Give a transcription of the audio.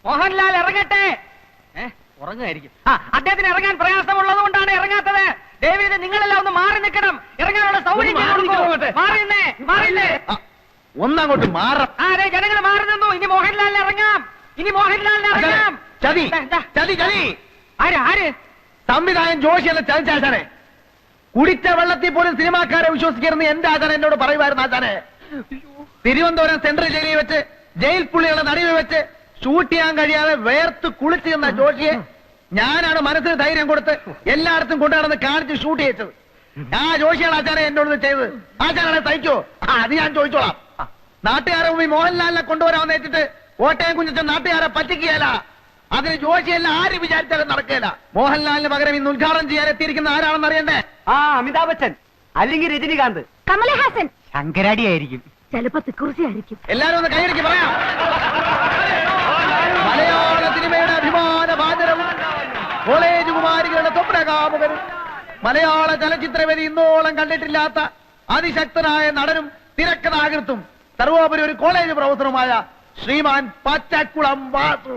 മോഹൻലാൽ ഇറങ്ങട്ടെ. ഉറങ്ങായിരിക്കും. അദ്ദേഹത്തിന് ഇറങ്ങാൻ പ്രയാസമുള്ളത് കൊണ്ടാണ് ഇറങ്ങാത്തത്. ദേവീത് നിങ്ങളെല്ലാം ഒന്ന് മാറി നിൽക്കണം. ഇറങ്ങാനുള്ള സൗകര്യം ഒന്നങ്ങോട്ട് മാറാം. അതെ, ജനങ്ങൾ മാറി നിന്നു. ഇനി മോഹൻലാലിന് ഇറങ്ങാം. ഇനി മോഹൻലാലിന് ഇറങ്ങാം. ചതി ചതി ചതി. ആര്? സംവിധായകൻ ജോഷിയല്ല ചതിച്ചാശാനെ. കുടിച്ച വെള്ളത്തിൽ പോലും സിനിമാക്കാരെ വിശ്വസിക്കരുന്ന് എന്റെ ആചാരം എന്നോട് പറയുമായിരുന്നു. ആചാനെ, തിരുവനന്തപുരം സെൻട്രൽ ജയിലിൽ വെച്ച് ജയിൽ പുള്ളികളെ നടുവിൽ വെച്ച് ഷൂട്ട് ചെയ്യാൻ കഴിയാതെ വേർത്ത് കുളിച്ചു നിന്ന ജോഷിയെ ഞാനാണ് മനസ്സിന് ധൈര്യം കൊടുത്ത് എല്ലായിടത്തും കൊണ്ടുനടന്ന് കാണിച്ച് ഷൂട്ട് ചെയ്യിച്ചത്. ആ ജോഷിയാണ് ആചാരം എന്നോട് ചെയ്തത്. ആചാരനെ തയ്ക്കോ? അത് ഞാൻ ചോദിച്ചോളാം. നാട്ടുകാരെ മുമ്പിൽ മോഹൻലാലിനെ കൊണ്ടുവരാമെന്ന് വെച്ചിട്ട് കോട്ടയം കുഞ്ഞച്ചൻ നാട്ടുകാരെ പറ്റിക്കുകയല്ല. അതിന് ജോഷിയെല്ലാം ആര് വിചാരിച്ചാലും നടക്കുകയില്ല. മോഹൻലാലിന് പകരം ഇന്ന് ഉദ്ഘാടനം ചെയ്യാൻ എത്തിയിരിക്കുന്ന ആരാണെന്ന് അറിയണ്ടേ? അമിതാഭ് ബച്ചൻ, അല്ലെങ്കിൽ രജനികാന്ത്, കമലഹാസൻ, ശങ്കരാടി ആയിരിക്കും, ചിലപ്പോ തിക്കുറിശിയായിരിക്കും. എല്ലാരും ഒന്ന് കൈയടിക്ക് പറയാം. മലയാള സിനിമയുടെ അഭിമാന ഭാജനവും കോളേജ് കുമാരികളുടെ സ്വപ്നകാമുകനും മലയാള ചലച്ചിത്രവേദി ഇന്നോളം കണ്ടിട്ടില്ലാത്ത അതിശക്തനായ നടനും തിരക്കഥാകൃത്തും സർവോപരി ഒരു കോളേജ് പ്രൊഫസറുമായ ശ്രീമാൻ പച്ചക്കുളം വാസു.